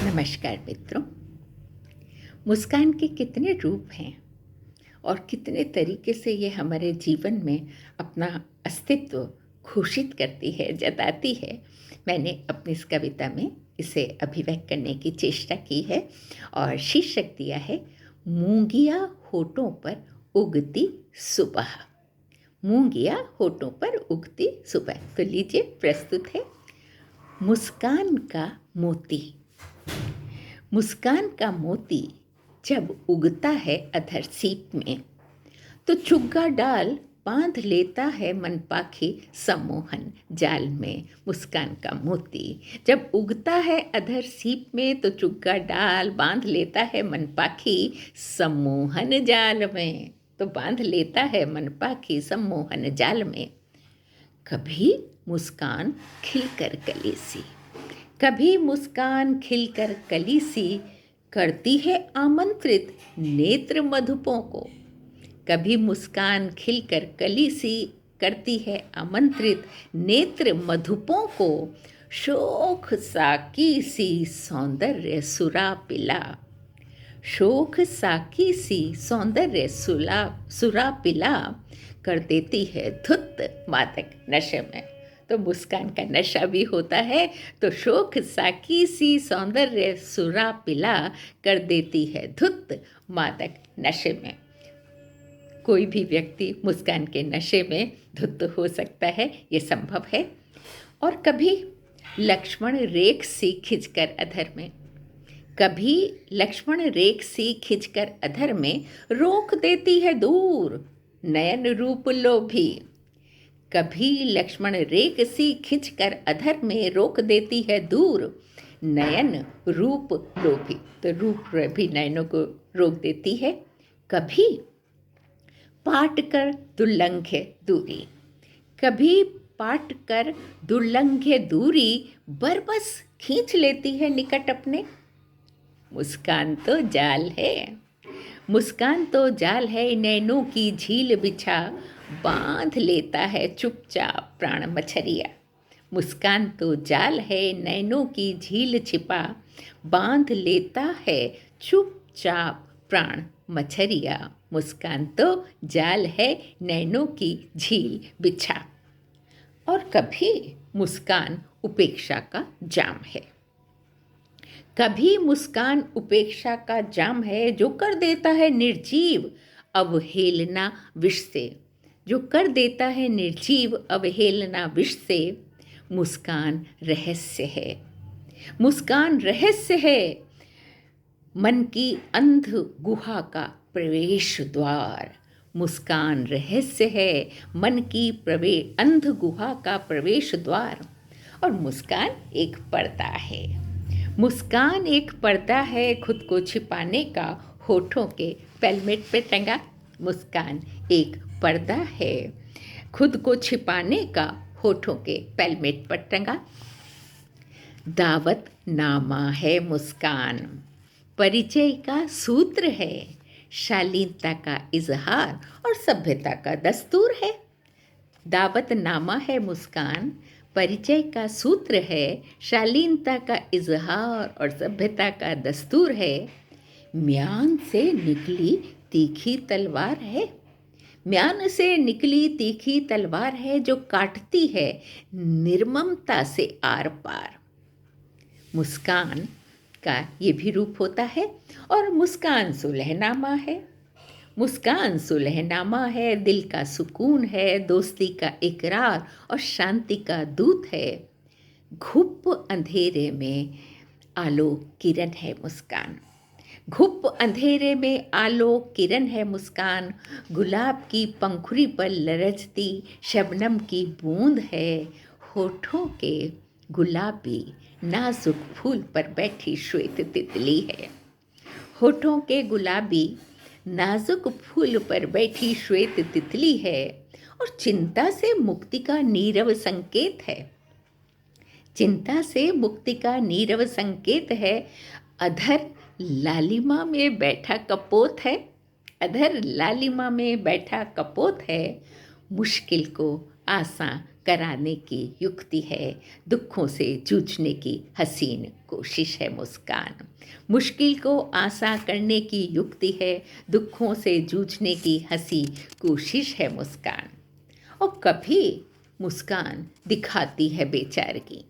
नमस्कार मित्रों। मुस्कान के कितने रूप हैं और कितने तरीके से ये हमारे जीवन में अपना अस्तित्व घोषित करती है, जताती है। मैंने अपनी इस कविता में इसे अभिव्यक्त करने की चेष्टा की है और शीर्षक दिया है मूंगिया होठों पर उगती सुबह। मूंगिया होठों पर उगती सुबह। तो लीजिए, प्रस्तुत है मुस्कान का मोती। मुस्कान का मोती जब उगता है अधर सीप में, तो चुग्गा डाल बांध लेता है मन पाखी सम्मोहन जाल में। मुस्कान का मोती जब उगता है अधर सीप में, तो चुग्गा डाल बांध लेता है मन पाखी सम्मोहन जाल में। तो बांध लेता है मन पाखी सम्मोहन जाल में। कभी मुस्कान खिलकर कली सी, कभी मुस्कान खिलकर कली सी करती है आमंत्रित नेत्र मधुपों को। कभी मुस्कान खिलकर कली सी करती है आमंत्रित नेत्र मधुपों को। शोख साकी सी सौंदर्य सुरा पिला, शोख साकी सी सौंदर्य सुरा पिला कर देती है धुत मादक नशे में। तो मुस्कान का नशा भी होता है, तो शोख साकी सी सौंदर्य सुरा पिला कर देती है धुत मादक नशे में। कोई भी व्यक्ति मुस्कान के नशे में धुत हो सकता है, ये संभव है। और कभी लक्ष्मण रेख सी खिंचकर अधर में, कभी लक्ष्मण रेख सी खिंचकर अधर में रोक देती है दूर नयन रूप लोभी। कभी लक्ष्मण रेख सी खिंचकर अधर में रोक देती है दूर नयन रूप लोभी। तो रूप भी नयनों को रोक देती है। कभी पाट कर दुर्लंघ्य दूरी, कभी पाट कर दुर्लंघ्य दूरी बरबस खींच लेती है निकट अपने। मुस्कान तो जाल है, मुस्कान तो जाल है, नैनों की झील बिछा बांध लेता है चुपचाप प्राण मछरिया। मुस्कान तो जाल है, नैनों की झील छिपा बांध लेता है चुपचाप प्राण मछरिया। मुस्कान तो जाल है, नैनों की झील बिछा। और कभी मुस्कान उपेक्षा का जाम है, कभी मुस्कान उपेक्षा का जाम है, जो कर देता है निर्जीव अवहेलना विष से, जो कर देता है निर्जीव अवहेलना विष से। मुस्कान रहस्य है, मुस्कान रहस्य है, मन की अंध गुहा का प्रवेश द्वार। मुस्कान रहस्य है, मन की अंध गुहा का प्रवेश द्वार। और मुस्कान एक पर्दा है, मुस्कान एक पर्दा है, खुद को छिपाने का होठों के पेलमेट पे टंगा। मुस्कान एक पर्दा है, खुद को छिपाने का होठों के पेलमेट पर टंगा। दावत नामा है मुस्कान, परिचय का सूत्र है, शालीनता का इजहार और सभ्यता का दस्तूर है। दावत नामा है मुस्कान, परिचय का सूत्र है, शालीनता का इजहार और सभ्यता का दस्तूर है। म्यान से निकली तीखी तलवार है, म्यान से निकली तीखी तलवार है, जो काटती है निर्ममता से आर पार। मुस्कान का ये भी रूप होता है। और मुस्कान सुलहनामा है, मुस्कान सुलहनामा है, दिल का सुकून है, दोस्ती का इकरार और शांति का दूत है। घुप अंधेरे में आलोक किरण है मुस्कान, घुप अंधेरे में आलोक किरण है मुस्कान। गुलाब की पंखुड़ी पर लरजती शबनम की बूंद है, होठों के गुलाबी नाजुक फूल पर बैठी श्वेत तितली है। होठों के गुलाबी नाजुक फूल पर बैठी श्वेत तितली है। और चिंता से मुक्ति का नीरव संकेत है, चिंता से मुक्ति का नीरव संकेत है। अधर लालिमा में बैठा कपोत है, अधर लालिमा में बैठा कपोत है, मुश्किल को आसान कराने की युक्ति है, दुखों से जूझने की हसीन कोशिश है मुस्कान। मुश्किल को आसान करने की युक्ति है, दुखों से जूझने की हंसी कोशिश है मुस्कान। और कभी मुस्कान दिखाती है बेचारगी,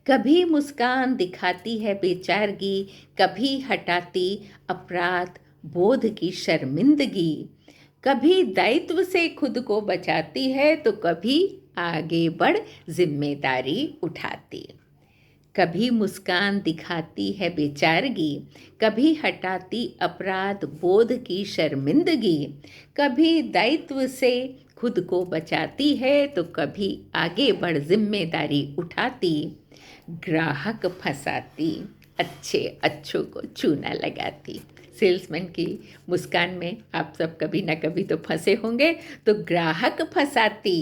कभी मुस्कान दिखाती है बेचारगी, कभी हटाती अपराध बोध की शर्मिंदगी, कभी दायित्व से खुद को बचाती है तो कभी आगे बढ़ जिम्मेदारी उठाती। कभी मुस्कान दिखाती है बेचारगी, कभी हटाती अपराध बोध की शर्मिंदगी, कभी दायित्व से खुद को बचाती है तो कभी आगे बढ़ जिम्मेदारी उठाती। ग्राहक फंसाती, अच्छों को चूना लगाती। सेल्समैन की मुस्कान में आप सब कभी ना कभी तो फंसे होंगे। तो ग्राहक फंसाती,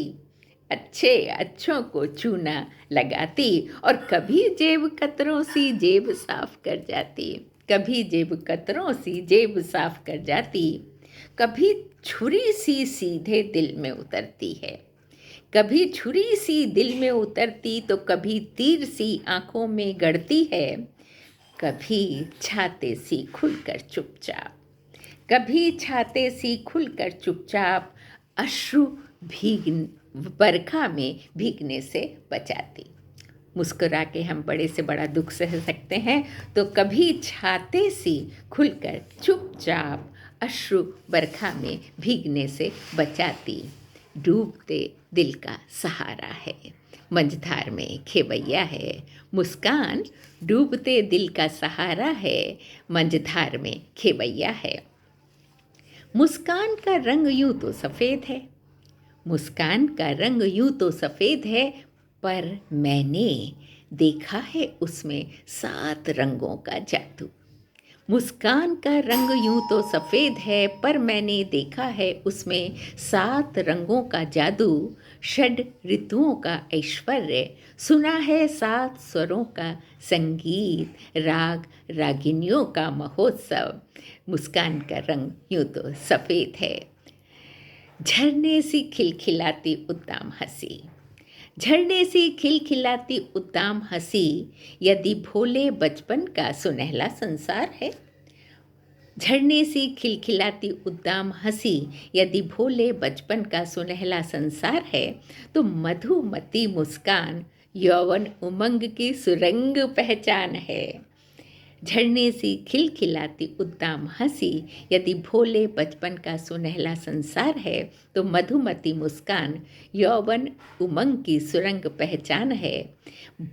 अच्छों को चूना लगाती, और कभी जेब कतरों सी जेब साफ कर जाती, कभी जेब कतरों सी जेब साफ कर जाती, कभी छुरी सी सीधे दिल में उतरती है, कभी छुरी सी दिल में उतरती तो कभी तीर सी आंखों में गड़ती है, कभी छाते सी खुलकर चुपचाप, कभी छाते सी खुलकर चुपचाप, अश्रु भीग बरखा में भीगने से बचाती। मुस्कुरा के हम बड़े से बड़ा दुख सह सकते हैं, तो कभी छाते सी खुलकर चुपचाप, अश्रु बरखा में भीगने से बचाती। डूबते दिल का सहारा है, मंझधार में खेवैया है, मुस्कान डूबते दिल का सहारा है, मंझधार में खेवैया है। मुस्कान का रंग यूं तो सफ़ेद है, मुस्कान का रंग यूं तो सफ़ेद है, पर मैंने देखा है उसमें 7 रंगों का जादू। मुस्कान का रंग यूं तो सफ़ेद है, पर मैंने देखा है उसमें 7 रंगों का जादू। षड ऋतुओं का ऐश्वर्य, सुना है 7 स्वरों का संगीत, राग रागिनियों का महोत्सव। मुस्कान का रंग यूं तो सफ़ेद है। झरने सी खिलखिलाती उद्दाम हंसी, झरने सी खिलखिलाती उद्दाम हंसी, यदि भोले बचपन का सुनहला संसार है। झरने सी खिलखिलाती उद्दाम हंसी, यदि भोले बचपन का सुनहला संसार है, तो मधुमती मुस्कान यौवन उमंग की सुरंग पहचान है। झरने सी खिलखिलाती उद्दाम हंसी, यदि भोले बचपन का सुनहला संसार है, तो मधुमती मुस्कान यौवन उमंग की सुरंग पहचान है।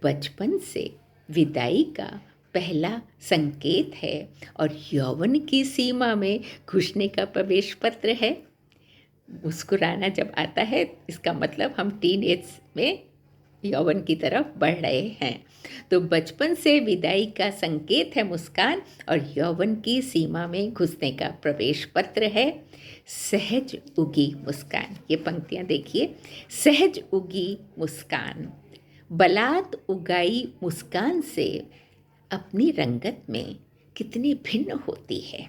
बचपन से विदाई का पहला संकेत है, और यौवन की सीमा में घुसने का प्रवेश पत्र है। मुस्कुराना जब आता है, इसका मतलब हम टीन एज में यौवन की तरफ बढ़ रहे हैं। तो बचपन से विदाई का संकेत है मुस्कान, और यौवन की सीमा में घुसने का प्रवेश पत्र है। सहज उगी मुस्कान, ये पंक्तियाँ देखिए। सहज उगी मुस्कान, बलात उगाई मुस्कान से अपनी रंगत में कितनी भिन्न होती है।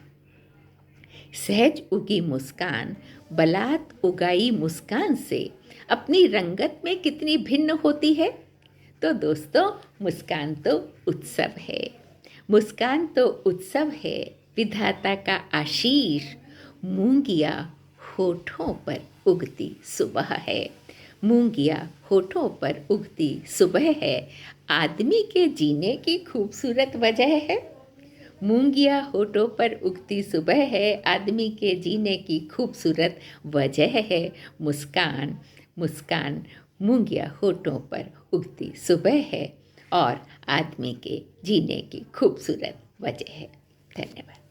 सहज उगी मुस्कान, बलात उगाई मुस्कान से अपनी रंगत में कितनी भिन्न होती है। तो दोस्तों, मुस्कान तो उत्सव है, मुस्कान तो उत्सव है, विधाता का आशीष। मूंगिया होठों पर उगती सुबह है, मूंगिया होठों पर उगती सुबह है, आदमी के जीने की खूबसूरत वजह है। मूंगिया होठों पर उगती सुबह है, आदमी के जीने की खूबसूरत वजह है। मुस्कान, मुस्कान मूंगिया होठों पर उगती सुबह है और आदमी के जीने की खूबसूरत वजह है। धन्यवाद।